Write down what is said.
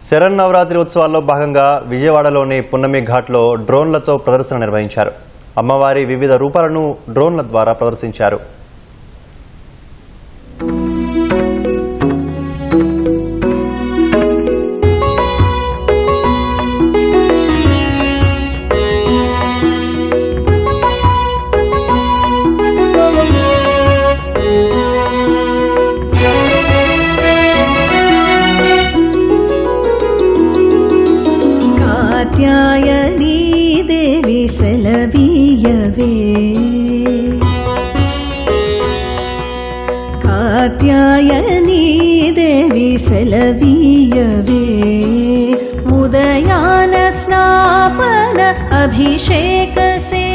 శరన్నవరాత్రి ఉత్సవాల్లో భాగంగా విజయవాడలోని పున్నమి ఘాట్లో డ్రోన్లతో ప్రదర్శన నిర్వహించారు. అమ్మవారి వివిధ రూపాలను డ్రోన్ల ద్వారా ప్రదర్శించారు. कात्यायनी देवी सेलवीयवे कात्यायनी देवी सेलवीयवे उदयान स्नापन अभिषेक से